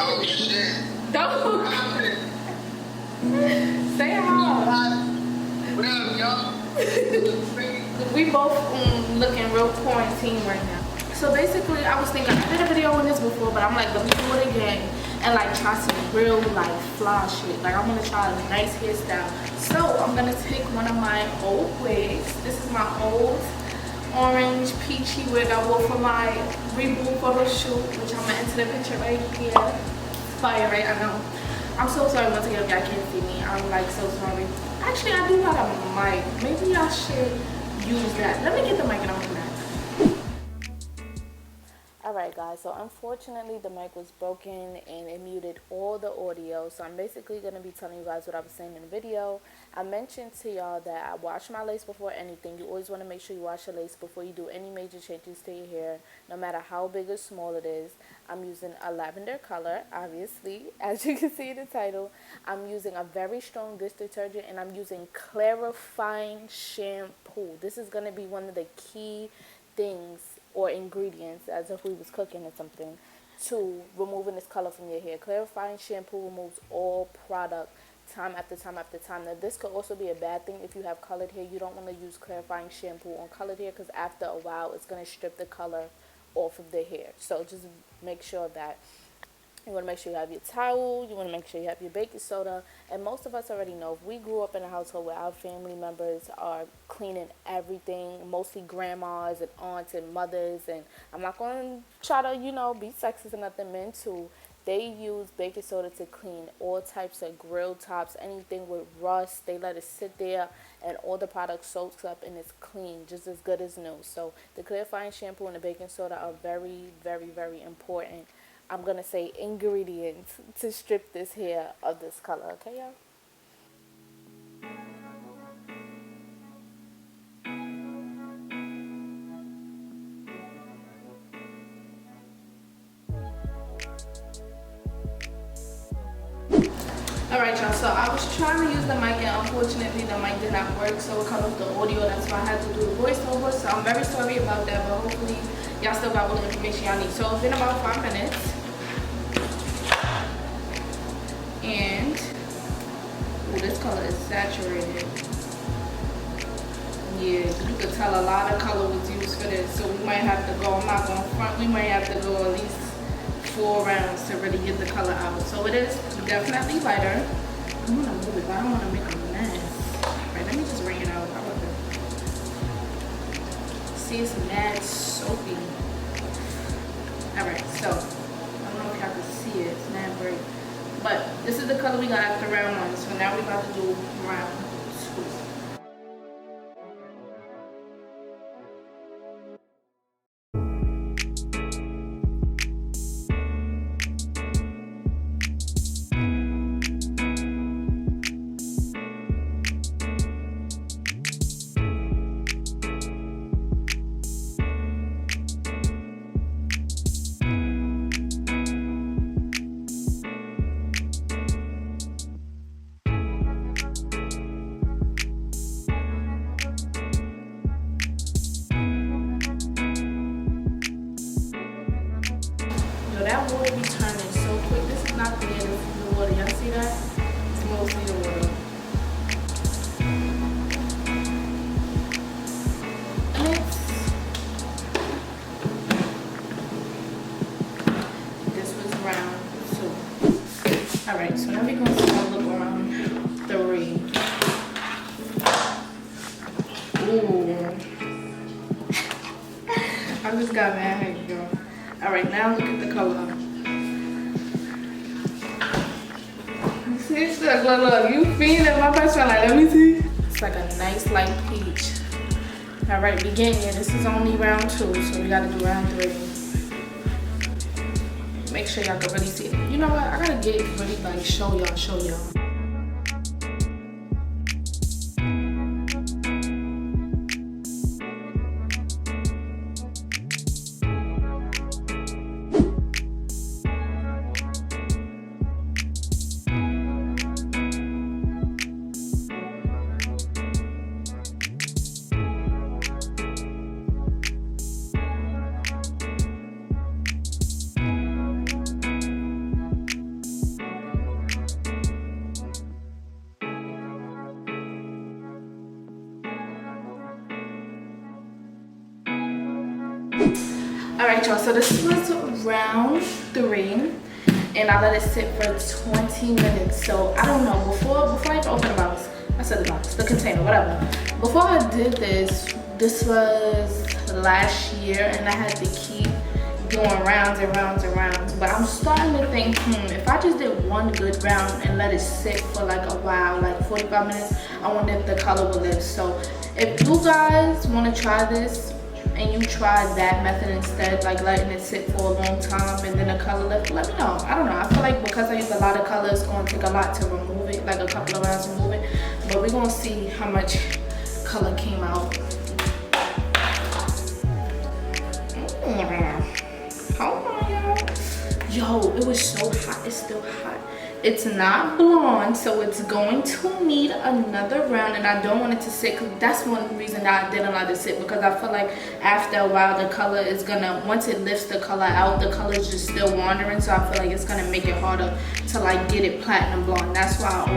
Oh shit. Don't. Say hi. What up, y'all? We both looking real quarantine right now. So basically, I was thinking I did a video on this before, but I'm like, let me do it again and like try some real like fly shit. Like I'm gonna try a nice hairstyle. So I'm gonna take one of my old wigs. This is my old orange peachy wig I wore for my reboot photo shoot, which I'm gonna enter the picture right here. Fire, right? I know. I'm so sorry once again if y'all can't see me. I'm like so sorry. Actually, I do have a mic. Maybe I should use that. Let me get the mic and I'm gonna come back. Alright guys, so unfortunately the mic was broken and it muted all the audio. So I'm basically going to be telling you guys what I was saying in the video. I mentioned to y'all that I wash my lace before anything. You always want to make sure you wash your lace before you do any major changes to your hair, no matter how big or small it is. I'm using a lavender color, obviously, as you can see in the title. I'm using a very strong dish detergent and I'm using clarifying shampoo. This is going to be one of the key things or ingredients, as if we was cooking or something, to removing this color from your hair. Clarifying shampoo removes all product time after time after time. Now this could also be a bad thing if you have colored hair. You don't want to use clarifying shampoo on colored hair because after a while it's going to strip the color off of the hair. So just make sure that you want to make sure you have your towel, you want to make sure you have your baking soda, and most of us already know if we grew up in a household where our family members are cleaning everything, mostly grandmas and aunts and mothers, and I'm not going to try to, be sexist or nothing, men too. They use baking soda to clean all types of grill tops, anything with rust. They let it sit there and all the product soaks up and it's clean, just as good as new. So the clarifying shampoo and the baking soda are very, very, very important. I'm going to say ingredients to strip this hair of this color. Okay, y'all? Alright, y'all, so I was trying to use the mic and unfortunately the mic did not work, so it cut off the audio. That's why I had to do the voiceover, so I'm very sorry about that, but hopefully y'all still got all the information y'all need. So it's been about 5 minutes. And ooh, this color is saturated. Yeah, you could tell a lot of color was used for this, so we might have to go, I'm not going front, we might have to go at least 4 rounds to really get the color out. So it is definitely lighter. I'm gonna move it, but I don't want to make a mess. Right, let me just wring it out. How about that? See, it's mad soapy. Alright, so I don't know if y'all can see it, it's mad bright. But this is the color we got after round 1. So now we're about to do round 2. That water be turning so quick. This is not the end of the water. Y'all see that? It's mostly the water. Next, this was round 2. Alright, so now we're going to start look around 3. Ooh. I just got mad at you. Alright, now look at the color. See, look, you feeling my best friend, like, let me see. It's like a nice light peach. Alright, begin here. This is only round 2, so we gotta do round 3. Make sure y'all can really see it. You know what? I gotta get really like show y'all. Alright y'all, so this was round 3 and I let it sit for 20 minutes. So I don't know, before I even opened the box, I said the box, the container, whatever. Before I did this was last year and I had to keep doing rounds and rounds and rounds. But I'm starting to think, if I just did one good round and let it sit for like a while, like 45 minutes, I wonder if the color will lift. So if you guys want to try this, and you try that method instead, like letting it sit for a long time and then the color lift, let me know. I don't know, I feel like because I use a lot of color, it's going to take a lot to remove it, like a couple of rounds to remove it. But we're going to see how much color came out. Hold on, y'all. Yo, it was so hot, it's still hot. It's not blonde, so it's going to need another round, and I don't want it to sit. Cause that's one reason that I didn't let it sit, because I feel like after a while the color is gonna, once it lifts the color out, the color is just still wandering. So I feel like it's gonna make it harder to like get it platinum blonde. That's why I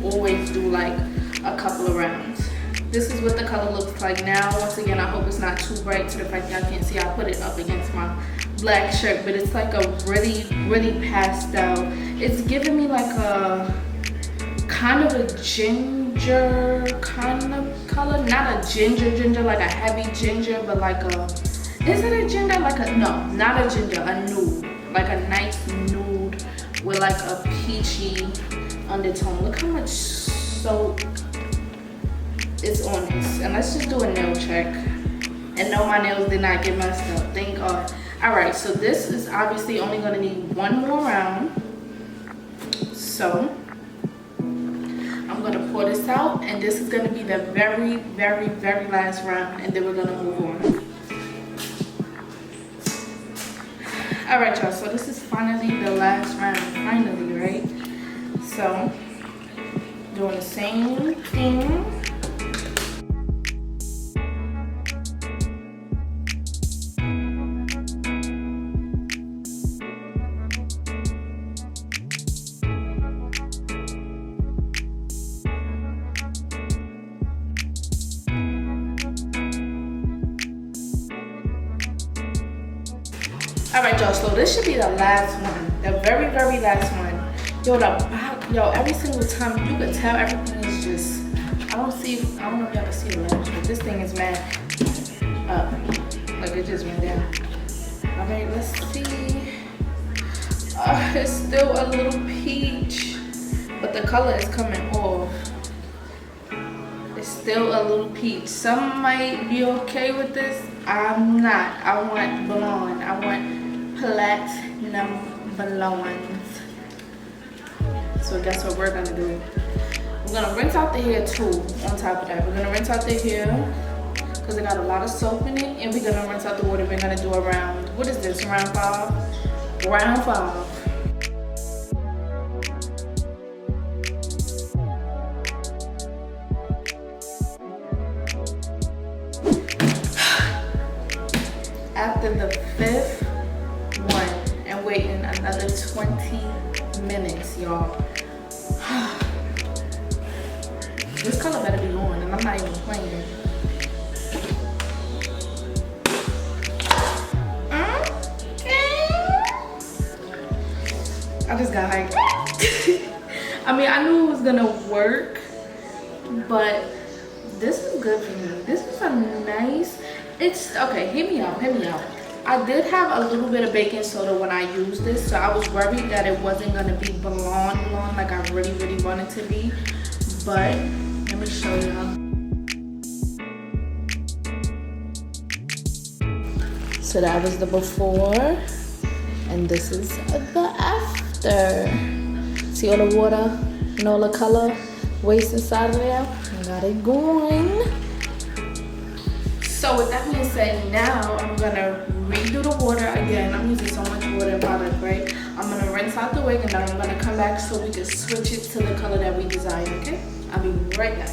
always do like a couple of rounds. This is what the color looks like now. Once again, I hope it's not too bright to the fact that I can't see. I put it up against my black shirt, but it's like a really pastel. It's giving me like a kind of a ginger kind of color. Not a ginger like a heavy ginger, but like a, is it a ginger? Like a, no, not a ginger, a nude. Like a nice nude with like a peachy undertone. Look how much soap is on this. And let's just do a nail check. And no, my nails did not get messed up, thank God. All right, so this is obviously only gonna need one more round. So I'm gonna pour this out, and this is gonna be the very last round, and then we're gonna move on. All right, y'all, so this is finally the last round, finally, right? So doing the same thing. All right, y'all, so this should be the last one, the very last one. Yo, every single time you could tell everything is just, I don't know if y'all can see it, but this thing is mad up, like it just went down. All right, let's see. It's still a little peach, but the color is coming off. It's still a little peach. Some might be okay with this. I'm not. I want blonde. I want platinum blondes. So that's what we're gonna do. We're gonna rinse out the hair too. On top of that, we're gonna rinse out the hair because it got a lot of soap in it, and we're gonna rinse out the water. We're gonna do a round. What is this? Round 5. Round 5. After the 5th one and waiting another 20 minutes, y'all. This color better be on, and I'm not even playing. I just got hyped. I mean, I knew it was gonna work, but this is good for me. This is a nice, it's, okay, hear me out. I did have a little bit of baking soda when I used this, so I was worried that it wasn't gonna be blonde like I really wanted to be. But let me show y'all. So that was the before, and this is the after. See all the water and all the color waste inside of there? I got it going. So with that being said, now I'm gonna redo the water again. I'm using so much water and product, right? I'm gonna rinse out the wig, and then I'm gonna come back so we can switch it to the color that we desire, okay? I'll be right back.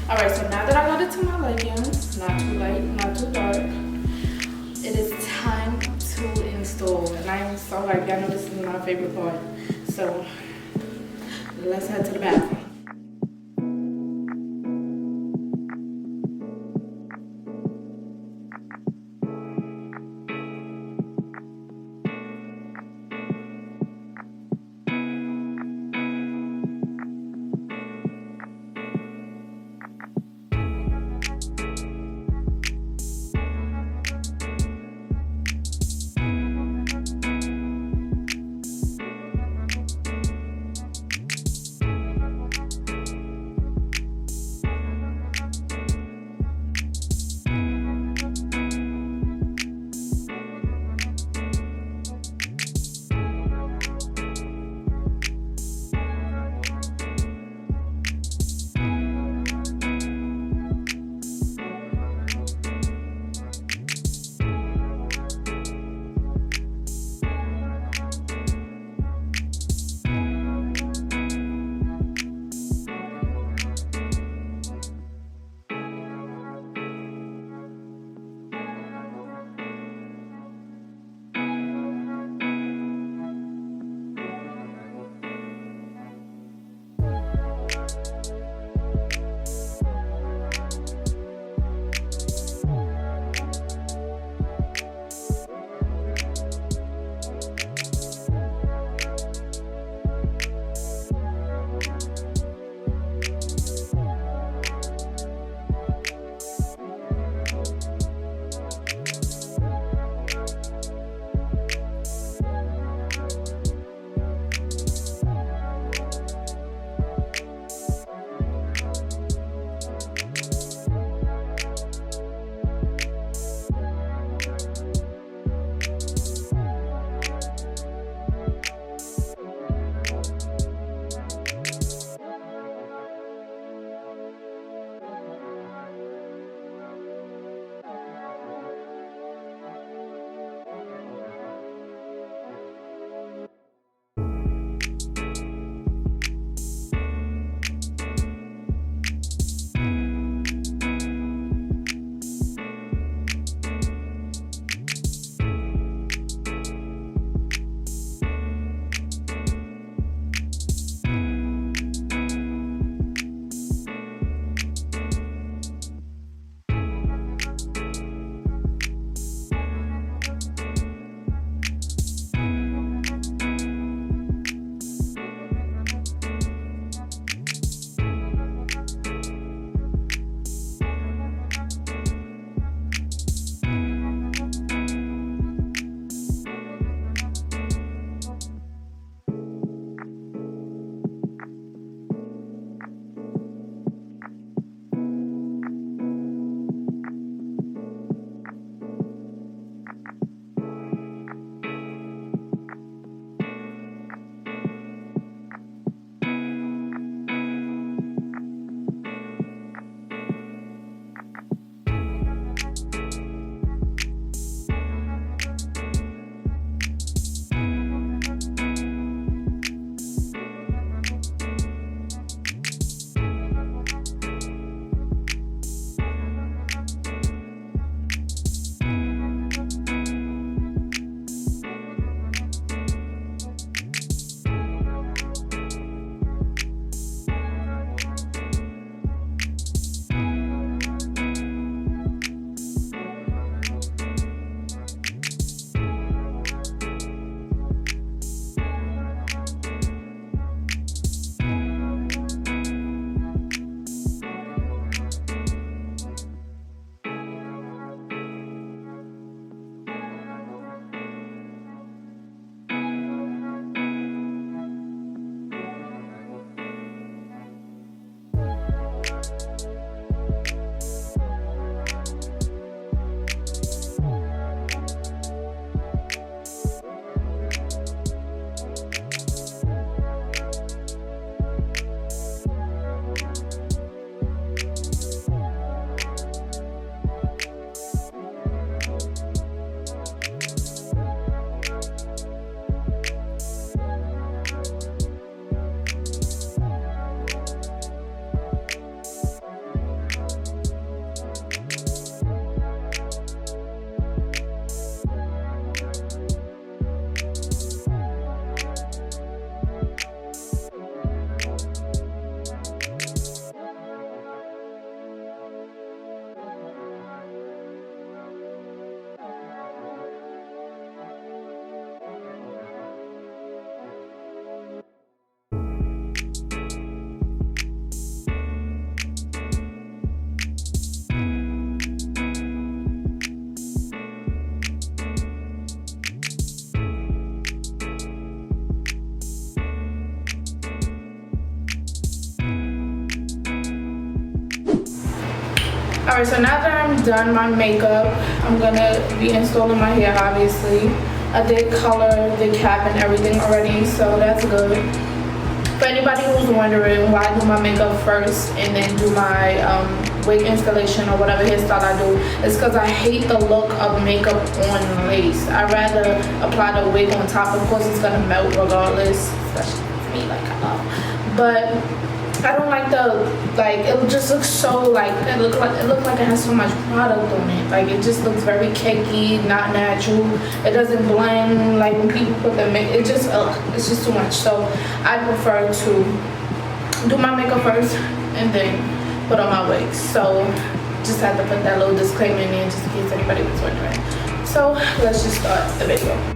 Alright, so now that I got into my leggings, not too light, not too dark, it is time to install. And I am so hyped. I know this is my favorite part. So let's head to the bathroom. Alright, so now that I'm done my makeup, I'm gonna be installing my hair, obviously. I did color the cap and everything already, so that's good. For anybody who's wondering why I do my makeup first and then do my wig installation or whatever hairstyle I do, it's because I hate the look of makeup on lace. I'd rather apply the wig on top. Of course, it's gonna melt regardless, especially to me, like I love. But I don't like it just looks so it looked like it has so much product on it. Like it just looks very cakey, not natural. It doesn't blend like when people put the makeup. It's just too much. So I prefer to do my makeup first and then put on my wigs. So just had to put that little disclaimer in there just in case anybody was wondering. So let's just start the video.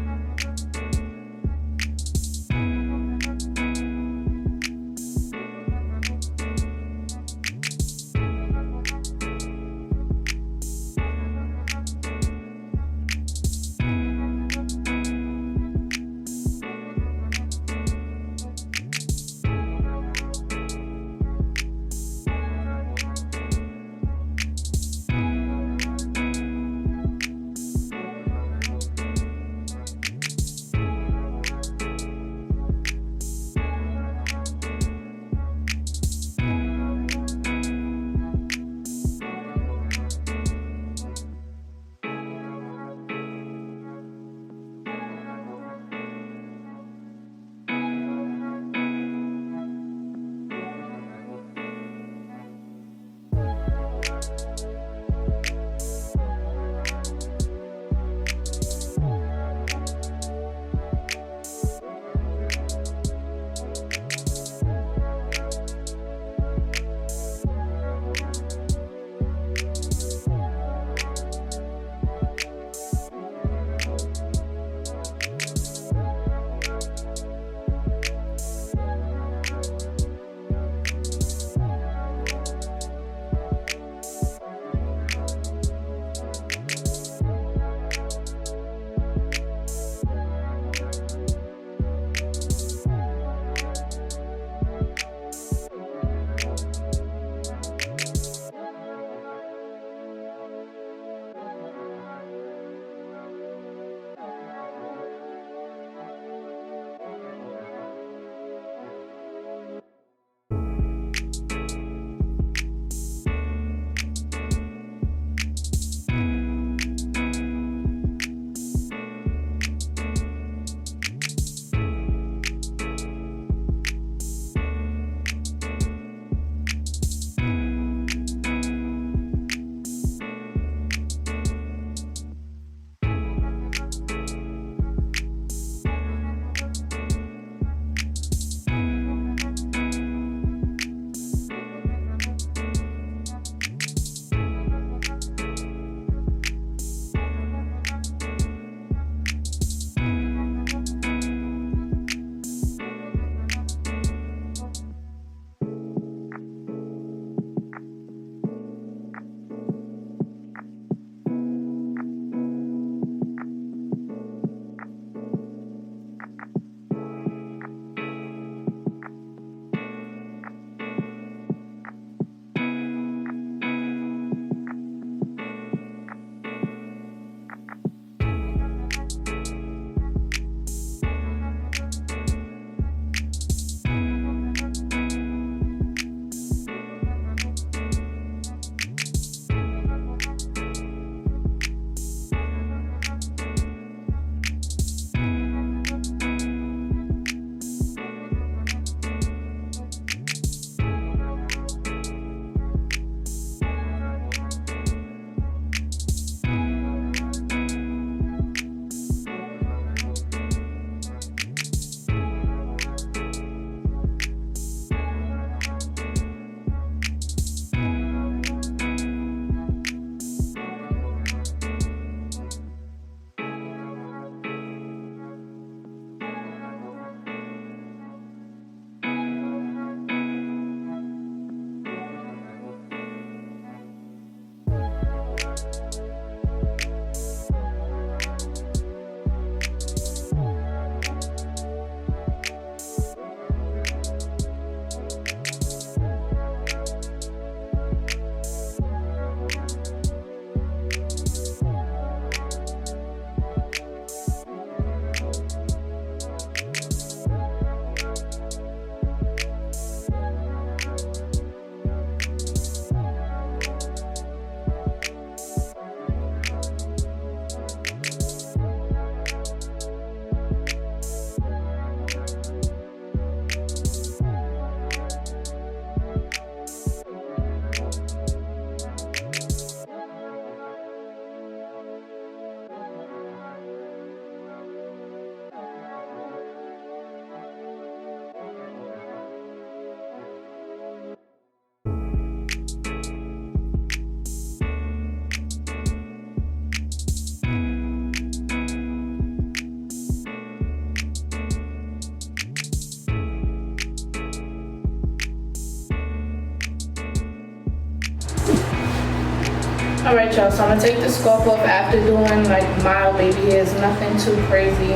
Alright, y'all, so I'm gonna take the scarf off after doing like mild baby hairs, nothing too crazy.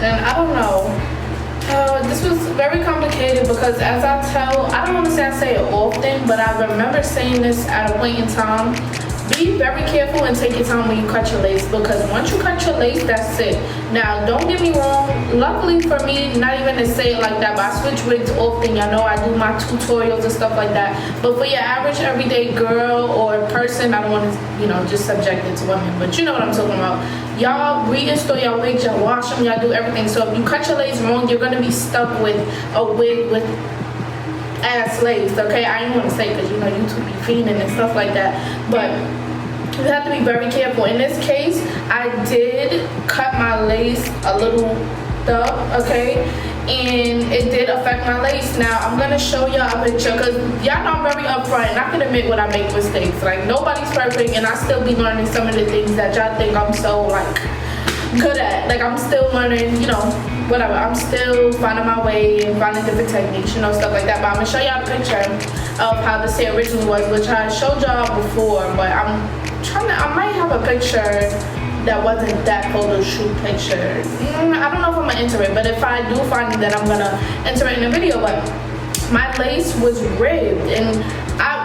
And I don't know, this was very complicated because as I don't want to say I say it often, but I remember saying this at a point in time. Be very careful and take your time when you cut your lace, because once you cut your lace, that's it. Now, don't get me wrong, luckily for me, not even to say it like that, but I switch wigs often. Y'all know I do my tutorials and stuff like that. But for your average everyday girl or person, I don't want to, just subject it to women, but you know what I'm talking about. Y'all reinstall your wigs, y'all wash them, y'all do everything. So if you cut your lace wrong, you're going to be stuck with a wig with ass lace, okay? I ain't want to say because YouTube be fiending and stuff like that, but you have to be very careful. In this case, I did cut my lace a little up, okay, and it did affect my lace. Now I'm gonna show y'all a picture because y'all know I'm very upfront and I can admit when I make mistakes. Like, nobody's perfect, and I still be learning some of the things that y'all think I'm so like good at. Like, I'm still learning, whatever. I'm still finding my way and finding different techniques, stuff like that. But I'm gonna show y'all the picture of how this hair originally was, which I showed y'all before, but I might have a picture that wasn't that photo shoot picture. I don't know if I'm gonna enter it, but if I do find it, then I'm gonna enter it in the video. But my lace was ribbed, and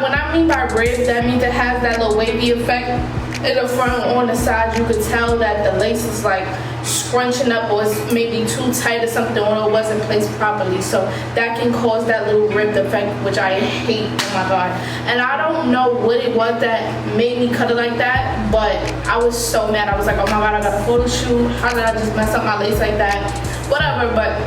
when I mean by ribbed, that means it has that little wavy effect in the front. On the side, you could tell that the lace is like scrunching up, or it's maybe too tight or something, or it wasn't placed properly. So that can cause that little ribbed effect, which I hate. Oh my god. And I don't know what it was that made me cut it like that, but I was so mad. I was like, oh my god, I got a photo shoot, how did I just mess up my lace like that? Whatever. But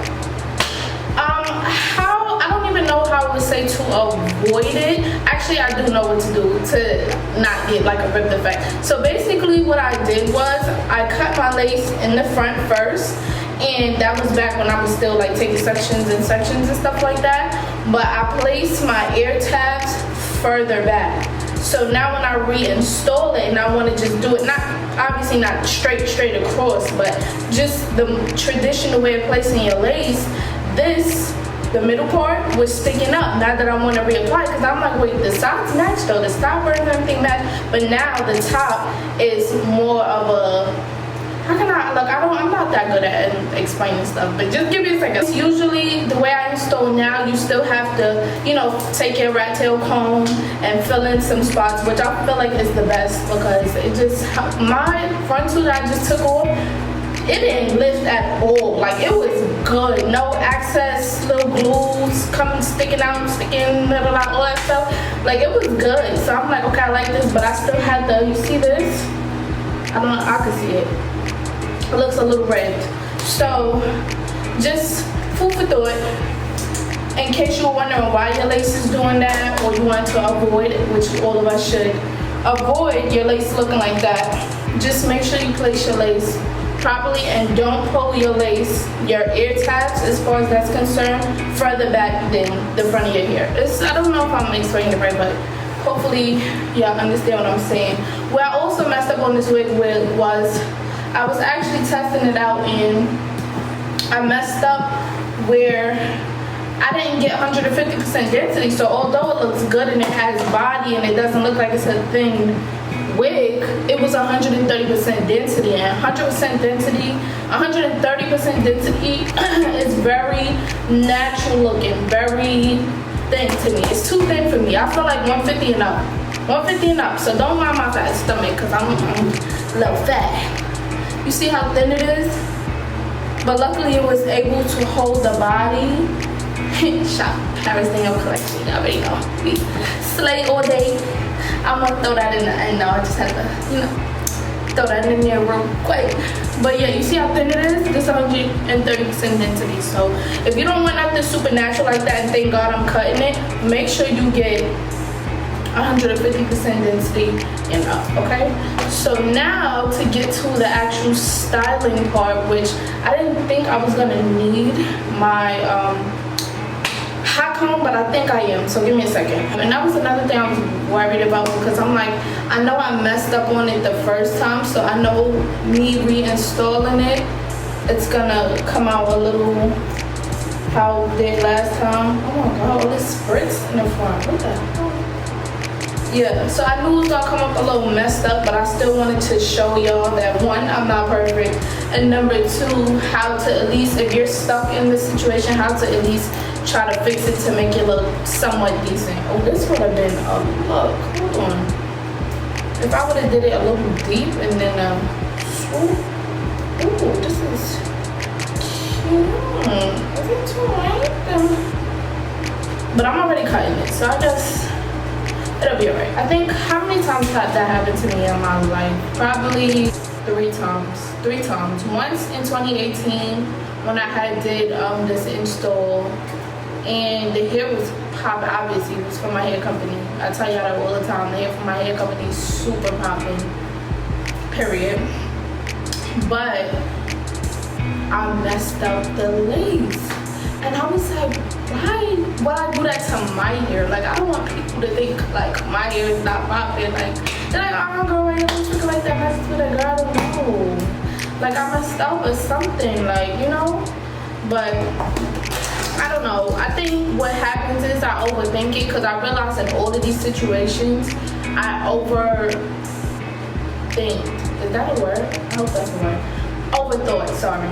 I don't even know how I would say to avoid it. Actually, I do know what to do to not get like a ripped effect. So basically what I did was I cut my lace in the front first, and that was back when I was still like taking sections and stuff like that. But I placed my ear tabs further back. So now when I reinstall it and I want to just do it, obviously not straight across, but just the traditional way of placing your lace, the middle part was sticking up now that I want to reapply, because I'm like, wait, the sides match though, the stopper and everything match, but now the top is more of a, how can I, look, I'm not that good at explaining stuff, but just give me a second. Usually the way I install now, you still have to, take your rat tail comb and fill in some spots, which I feel like is the best, because it just, my front two that I just took off, it didn't lift at all. Like, it was good. No excess little glues sticking, all that stuff. Like, it was good. So I'm like, okay, I like this, but I still had you see this? I don't know, I can see it. It looks a little red. So, just food for thought. In case you're wondering why your lace is doing that, or you want to avoid it, which all of us should avoid your lace looking like that, just make sure you place your lace properly and don't pull your ear tabs, as far as that's concerned, further back than the front of your hair. I don't know if I'm explaining it right, but hopefully y'all understand what I'm saying. Where I also messed up on this wig was I was actually testing it out, and I messed up where I didn't get 150% density. So although it looks good and it has body and it doesn't look like it's a thin wig, it was 130% density, and 130% density is very natural looking, very thin to me. It's too thin for me. I feel like 150 and up. 150 and up. So don't mind my fat stomach, because I'm a little fat. You see how thin it is? But luckily it was able to hold the body. Shop Paris Daniel collection. You already know. We slay all day. I'm gonna throw that in the end. No, I just had to, throw that in there real quick. But yeah, you see how thin it is? This 130% density. So if you don't want nothing super natural like that, and thank God I'm cutting it, make sure you get 150% density and up, okay? So now to get to the actual styling part, which I didn't think I was gonna need my hot comb, but I think I am, so give me a second. And that was another thing I was worried about, because I'm like, I know I messed up on it the first time, so I know me reinstalling it, it's gonna come out a little how it did last time. Oh my god, all this spritz in the front, what the hell? Yeah, so I knew it was gonna come up a little messed up, but I still wanted to show y'all that one, I'm not perfect, and number two, how to at least, if you're stuck in this situation, how to at least try to fix it to make it look somewhat decent. Oh, this would have been a look. Hold on. If I would have did it a little deep and then swoop. Ooh, this is cute. Is it too light? But I'm already cutting it, so I guess it'll be alright. I think, how many times had that happened to me in my life? Probably 3 times. 3 times. Once in 2018 when I did this install, and the hair was popping. Obviously, it was from my hair company. I tell y'all that all the time. The hair from my hair company is super popping. Period. But I messed up the lace. And I was like, why would I do that to my hair? Like, I don't want people to think like my hair is not popping. Like, they're like, oh girl, why you looking like that? Messed with a girl. I don't know. Like, I messed up or something, like, you know? But I don't know. I think what happens is I overthink it, because I realize in all of these situations, I overthink. Is that a word? I hope that's a word. Overthought, sorry.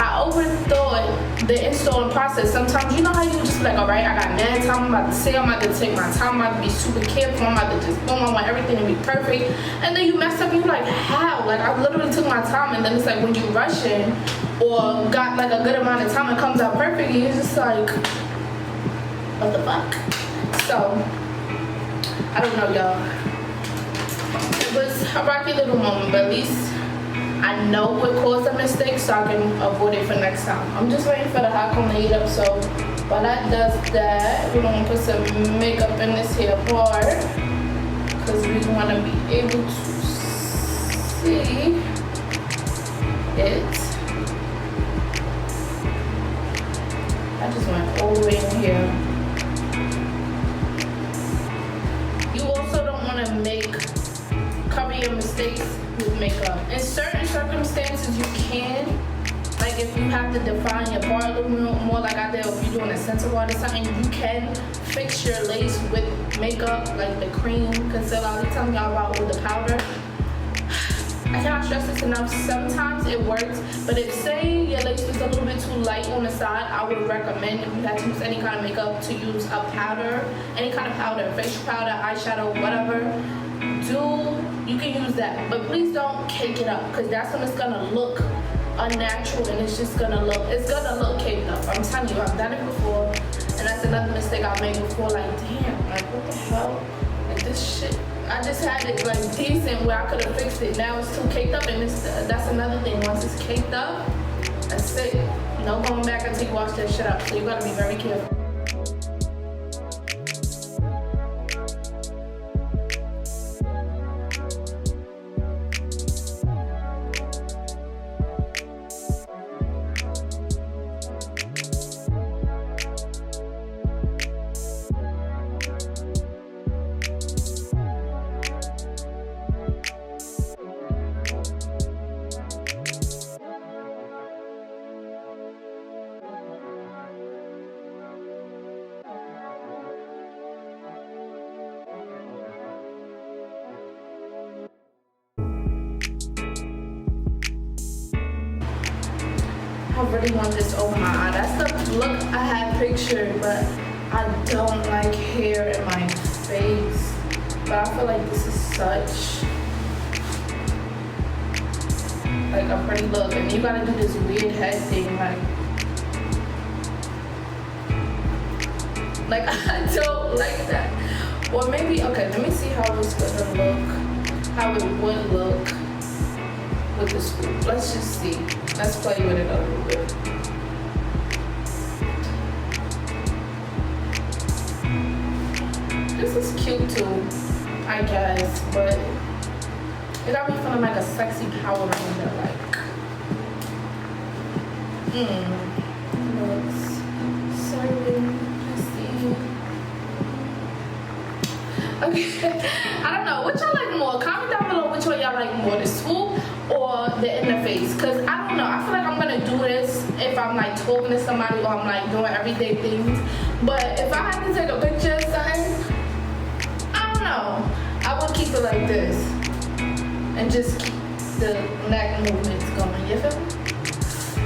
I overthought the installing process. Sometimes, you know how you just be like, all right, I got mad time, I'm about to say, I'm about to take my time, I'm about to be super careful, I'm about to just boom, I want everything to be perfect. And then you mess up and you're like, how? Like, I literally took my time, and then it's like when you rush in or got like a good amount of time, it comes out perfect, and you're just like, what the fuck? So, I don't know, y'all. It was a rocky little moment, but at least I know what caused a mistake, so I can avoid it for next time. I'm just waiting for the hot comb to heat up, so while that does that, we're gonna put some makeup in this here part, because we want to be able to see it. I just went all the way in here. You also don't want to cover your mistakes with makeup. In certain circumstances, you can. Like if you have to define your part a little more, like I did, if you're doing a center part or something, you can fix your lace with makeup, like the cream concealer. I'll be telling y'all about with the powder. I cannot stress this enough. Sometimes it works, but if say your lace is a little bit too light on the side, I would recommend, if you have to use any kind of makeup, to use a powder, any kind of powder, facial powder, eyeshadow, whatever. You can use that, but please don't cake it up, because that's when it's gonna look unnatural, and it's gonna look caked up. I'm telling you, I've done it before, and that's another mistake I made before. Like, damn, like what the hell? Like this shit, I just had it like decent where I could have fixed it. Now it's too caked up, and that's another thing. Once it's caked up, that's it. No going back until you wash that shit up. So you gotta be very careful. I really want this over my eye. That's the look I had pictured, but I don't like hair in my face. But I feel like this is such like a pretty look, and you gotta do this weird head thing, like I don't like that. Or maybe, okay, let me see how it's gonna look, how it would look with the scoop. Let's just see. Let's play with it a little bit. This is cute too, I guess, but it got me feeling like a sexy Power Ranger, like. Looks so pretty. Okay, I don't know, what y'all like more? Comment down below which one y'all like more, the swoop or the in the face, because I don't know, I feel like I'm gonna do this if I'm like talking to somebody or I'm like doing everyday things, but if I have to take a picture of something, I don't know. I would keep it like this and just keep the neck movements going. You feel me?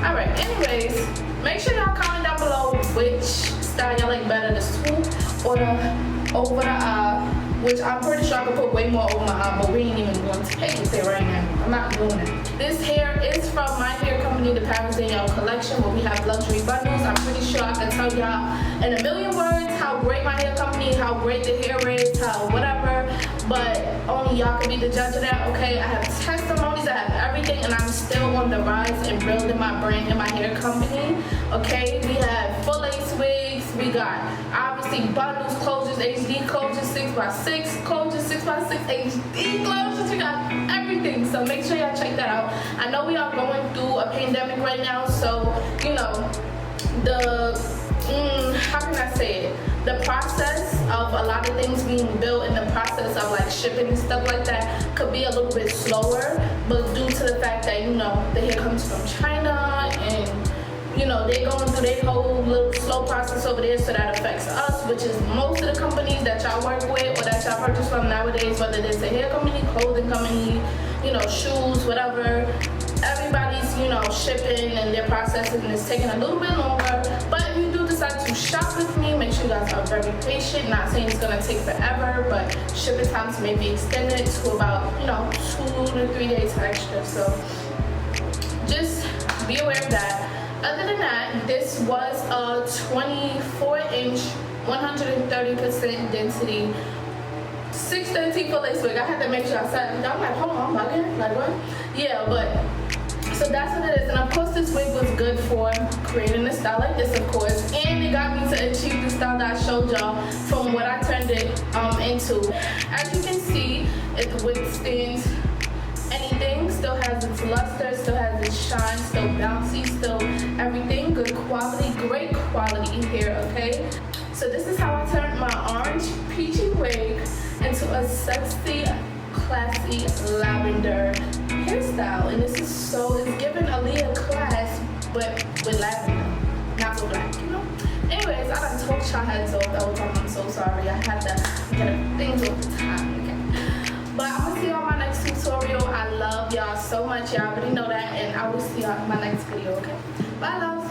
Alright, anyways, make sure y'all comment down below which style y'all like better, the swoop or the over the eye, which I'm pretty sure I could put way more over my eye, but we ain't even going to take it there right now. I'm not doing it. This hair is from my hair company, the Paris Danielle collection, where we have luxury bundles. I'm pretty sure I can tell y'all in a million words how great my hair company, how great the hair is, how whatever, but only y'all can be the judge of that, okay? I have testimonies, I have everything, and I'm still on the rise and building my brand and my hair company, okay? We have full lace wigs, we got obviously bundles, closures, HD closures, 6x6 closures, 6x6 HD closures, we got everything, so make sure y'all check that out. I know we are going through a pandemic right now, so, you know, how can I say it? The process of a lot of things being built and the process of like shipping and stuff like that could be a little bit slower, but due to the fact that, you know, the hair comes from China and, you know, they're going through their whole little slow process over there, so that affects us, which is most of the companies that y'all work with or that y'all purchase from nowadays, whether it's a hair company, clothing company, you know, shoes, whatever. Everybody's, you know, shipping and their processing is taking a little bit longer. But if you do decide to shop with me, make sure you guys are very patient. Not saying it's gonna take forever, but shipping times may be extended to about, you know, 2 to 3 days extra. So just be aware of that. Other than that, this was a 24-inch, 130% density, 613 full lace wig. I had to make sure I said, I'm like, hold on, I'm bugging, like what? Yeah, but so that's what it is. And of course this wig was good for creating a style like this, of course, and it got me to achieve the style that I showed y'all from what I turned it into. As you can see, it withstands anything, still has its luster, still has its shine, still bouncy, still everything, good quality, great quality here, okay? So this is how I turned my orange peachy wig into a sexy, classy lavender hairstyle, and this is so, it's giving Aaliyah class, but with lavender, not so black, you know? Anyways, I done talked y'all heads off the whole time. I'm so sorry. I had to get things off the time, okay? But I'm gonna see y'all in my next tutorial. I love y'all so much. Y'all already know that, and I will see y'all in my next video, okay? Bye, love.